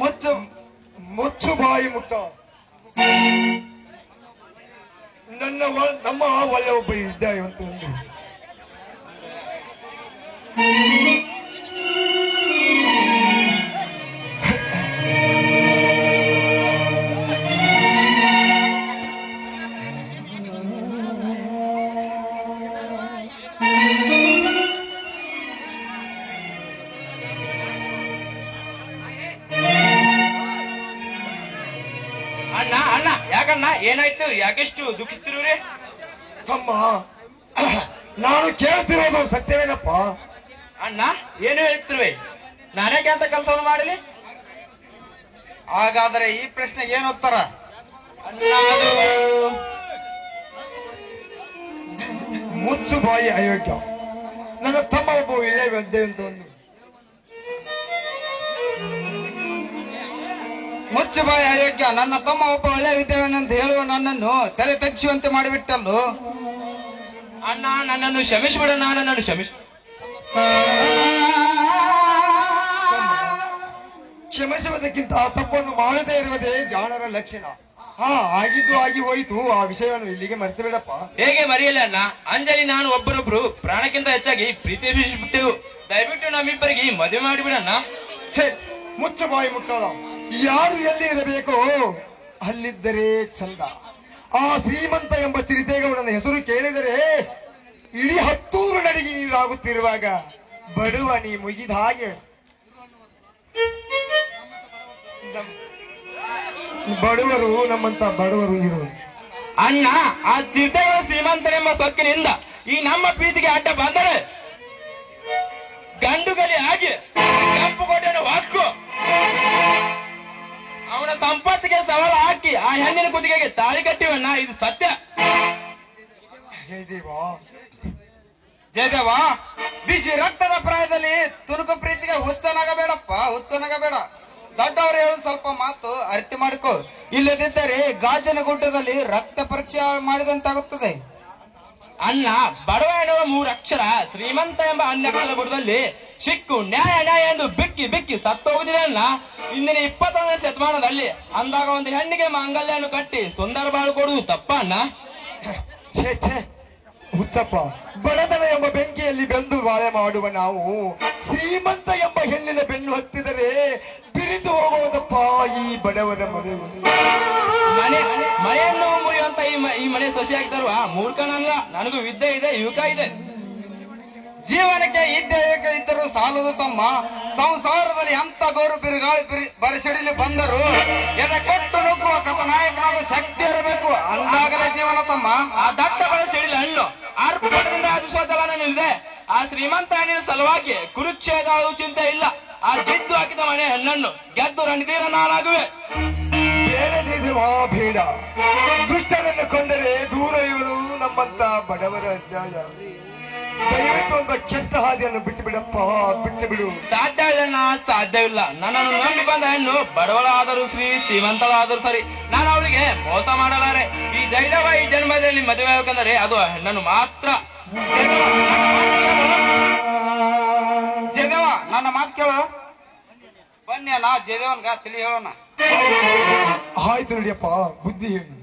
ಮುಚ್ಚು ಮುಚ್ಚು ಬಾಯಿ ಮುಟ್ಟ. ನಮ್ಮ ಒಳ್ಳೆ ಒಬ್ಬ ಇದ್ದ ಇವತ್ತು ಒಂದು ಯಾಕಣ್ಣ ಏನಾಯ್ತು? ಯಾಕೆಷ್ಟು ದುಃಖಿಸ್ತಿರುವ್ರಿ? ತಮ್ಮ, ನಾನು ಕೇಳ್ತಿರೋದು ಸತ್ಯವೇನಪ್ಪ? ಅಣ್ಣ ಏನು ಹೇಳ್ತಿರುವೆ? ನಾನೇಕೆ ಅಂತ ಕೆಲಸವನ್ನು ಮಾಡಲಿ? ಹಾಗಾದ್ರೆ ಈ ಪ್ರಶ್ನೆಗೆ ಏನು ಉತ್ತರ? ಮುಚ್ಚು ಬಾಯಿ ಅಯೋಗ್ಯ. ನನ್ನ ತಮ್ಮ ಒಬ್ಬ ಒಳ್ಳೆ ವ್ಯಕ್ತಿ ಅಂತ ಒಂದು ಮುಚ್ಚು ಬಾಯಿ ಅಯೋಗ್ಯ. ನನ್ನ ತಮ್ಮ ಒಬ್ಬ ಒಳ್ಳೆ ವಿದ್ಯಾವಂತ ಹೇಳುವ ನನ್ನನ್ನು ತಲೆ ತಗ್ಗಿಸುವಂತೆ ಮಾಡಿಬಿಟ್ಟಲ್ಲು. ಅಣ್ಣ ನನ್ನನ್ನು ಕ್ಷಮಿಸಿಬಿಡಣ್ಣ, ನನ್ನನ್ನು ಕ್ಷಮಿಸಿ. ಕ್ಷಮಿಸುವುದಕ್ಕಿಂತ ತಪ್ಪನ್ನು ಮಾಡದೇ ಇರುವುದೇ ಜಾಣರ ಲಕ್ಷಣ. ಆಗಿದ್ದು ಆಗಿ ಹೋಯಿತು. ಆ ವಿಷಯವನ್ನು ಇಲ್ಲಿಗೆ ಮರೆತು ಬಿಡಪ್ಪ. ಹೇಗೆ ಮರೆಯಲ್ಲ ಅಣ್ಣ? ಅಂಜಲಿ ನಾನು ಒಬ್ಬರೊಬ್ರು ಪ್ರಾಣಕ್ಕಿಂತ ಹೆಚ್ಚಾಗಿ ಪ್ರೀತಿಸಿಬಿಟ್ಟೆವು. ದಯವಿಟ್ಟು ನಮ್ಮಿಬ್ಬರಿಗೆ ಮದುವೆ ಮಾಡಿಬಿಡಣ್ಣ. ಛೇ, ಮುಚ್ಚು ಬಾಯಿ ಮುಟ್ಟೋಣ. ಯಾರು ಎಲ್ಲಿ ಇರಬೇಕೋ ಅಲ್ಲಿದ್ದರೆ ಚಂದ. ಆ ಶ್ರೀಮಂತ ಎಂಬ ಚಿರಿತೇಗೌಡನ ಹೆಸರು ಕೇಳಿದರೆ ಇಡೀ ಹತ್ತೂರು ನಡಿಗೆ ನೀರಾಗುತ್ತಿರುವಾಗ ಬಡವ ನೀ ಮುಗಿದ ಹಾಗೆ. ಬಡವರು ನಮ್ಮಂತ ಬಡವರು ಇರು ಅಣ್ಣ. ಆ ಚಿರಿತೇಗೌಡ ಶ್ರೀಮಂತನೆಂಬ ಸೊಕ್ಕಿನಿಂದ ಈ ನಮ್ಮ ಪ್ರೀತಿಗೆ ಅಡ್ಡ ಬಂದರೆ ಗಂಡುಗಲಿ ಆಗಿ ಕೆಂಪು ಕೋಟೆಯನ್ನು ಹಾಕು ಅವನ ಸಂಪತ್ತಿಗೆ ಸವಾಲು ಹಾಕಿ ಆ ಹೆಣ್ಣಿನ ಕುದಿಗೆಗೆ ತಾಳಿ ಕಟ್ಟಿವಣ್ಣ. ಇದು ಸತ್ಯ. ಜಯದೇವ, ಬಿಸಿ ರಕ್ತದ ಪ್ರಾಯದಲ್ಲಿ ತುಣುಕು ಪ್ರೀತಿಗೆ ಹುಚ್ಚನಾಗಬೇಡಪ್ಪ, ಹುಚ್ಚನಾಗಬೇಡ. ದೊಡ್ಡವರು ಹೇಳು ಸ್ವಲ್ಪ ಮಾತು ಅರಿತು ಮಾಡಿಕೊ. ಇಲ್ಲದಿದ್ದರೆ ಗಾಜಿನ ಗುಡ್ಡದಲ್ಲಿ ರಕ್ತ ಪರೀಕ್ಷೆ ಮಾಡಿದಂತಾಗುತ್ತದೆ. ಅಣ್ಣ, ಬಡವ ಎನ್ನುವ 3 ಅಕ್ಷರ ಶ್ರೀಮಂತ ಎಂಬ 12 ಬುಡದಲ್ಲಿ ಸಿಕ್ಕು ನ್ಯಾಯ ನ್ಯಾಯ ಎಂದು ಬಿಕ್ಕಿ ಬಿಕ್ಕಿ ಸತ್ತೋಗುತ್ತಿದೆ ಅಣ್ಣ. ಇಂದಿನ 21ನೇ ಶತಮಾನದಲ್ಲಿ ಅಂದಾಗ ಒಂದು ಹೆಣ್ಣಿಗೆ ಮಾಂಗಲ್ಯವನ್ನು ಕಟ್ಟಿ ಸುಂದರ ಬಾಳು ಕೊಡುವುದು ತಪ್ಪ ಅಣ್ಣ? ಛೇ ಛೇ ಹುಚ್ಚಪ್ಪ, ಬಡತನ ಎಂಬ ಬೆಂಕಿಯಲ್ಲಿ ಬೆಂದು ಬಾಳೆ ಮಾಡುವ ನಾವು ಶ್ರೀಮಂತ ಎಂಬ ಹೆಣ್ಣಿನ ಬೆನ್ನು ಹತ್ತಿದರೆ ಬಿರಿದು ಹೋಗುವುದಪ್ಪ ಈ ಬಡವರ ಮನೆಯನ್ನು ಮುರಿಯುವಂತ ಈ ಮನೆ ಸೊಸೆಯಾಗಿ ತರುವ ಮೂರ್ಖನಲ್ಲ. ನನಗೂ ವಿದ್ಯೆ ಇದೆ, ಯುವಕ ಇದೆ. ಜೀವನಕ್ಕೆ ಇದ್ದೇ ಇದ್ದರೂ ಸಾಲದು ತಮ್ಮ. ಸಂಸಾರದಲ್ಲಿ ಎಂತ ಗೌರು ಬಿರುಗಾಳಿ ಬರಸಿಡಿಲಿ ಬಂದರು ಎದೆ ಕೊಟ್ಟು ನುಗ್ಗುವ ಕಥನಾಯಕನಾಗುವ ಶಕ್ತಿ ಇರಬೇಕು. ಅಂದಾಗಲೇ ಜೀವನ ತಮ್ಮ. ಆ ದಟ್ಟ ಬರಸಿಡಿಲಿ ಹಣ್ಣು ಆರ್ಭಟದಿಂದ ಆದಿಸುವುದಲ್ಲ ನನ್ನಿದೆ. ಆ ಶ್ರೀಮಂತ ಹಣ್ಣಿನ ಸಲುವಾಗಿ ಕುರುಕ್ಷೇತ್ರ ಚಿಂತೆ ಇಲ್ಲ. ಆ ಜಿದ್ದು ಹಾಕಿದ ಮನೆ ಹಣ್ಣನ್ನು ಗೆದ್ದು ರಣಧೀರ ನಾನಾಗುವೆ. ಬೇಡ, ದುಷ್ಟರನ್ನು ಕೊಂಡರೆ ದೂರ ಇವರು ನಮ್ಮಂತ ಬಡವರ ಅಧ್ಯಾಯ. ದಯವಿಟ್ಟು ಒಂದು ಕೆಟ್ಟ ಹಾದಿಯನ್ನು ಬಿಟ್ಟು ಬಿಡಪ್ಪ, ಬಿಟ್ಟು ಬಿಡು. ಸಾಧ್ಯ ಇಲ್ಲ, ಸಾಧ್ಯವಿಲ್ಲ. ನನ್ನನ್ನು ನಂಬಿ ಬಂದ ಹೆಣ್ಣು ಬಡವಳಾದರೂ ಶ್ರೀಮಂತಳಾದರೂ ಸರಿ, ನಾನು ಅವಳಿಗೆ ಮೋಸ ಮಾಡಲಾರೆ. ಈ ಜೈದವ ಈ ಜನ್ಮದಲ್ಲಿ ಮದುವೆ ಆಗಬೇಕಂದರೆ ಅದು ಹೆಣ್ಣನ್ನು ಮಾತ್ರ. ಜಯದೇವ, ನನ್ನ ಮಾತು ಕೇಳು. ಬನ್ನಿ ಅಣ್ಣ, ಜಯದೇವನ್ಗ ತಿಳಿ ಹೇಳೋಣ. ಆಯ್ತು ನಡಿಯಪ್ಪ, ಬುದ್ಧಿ ಹೇಳಿ.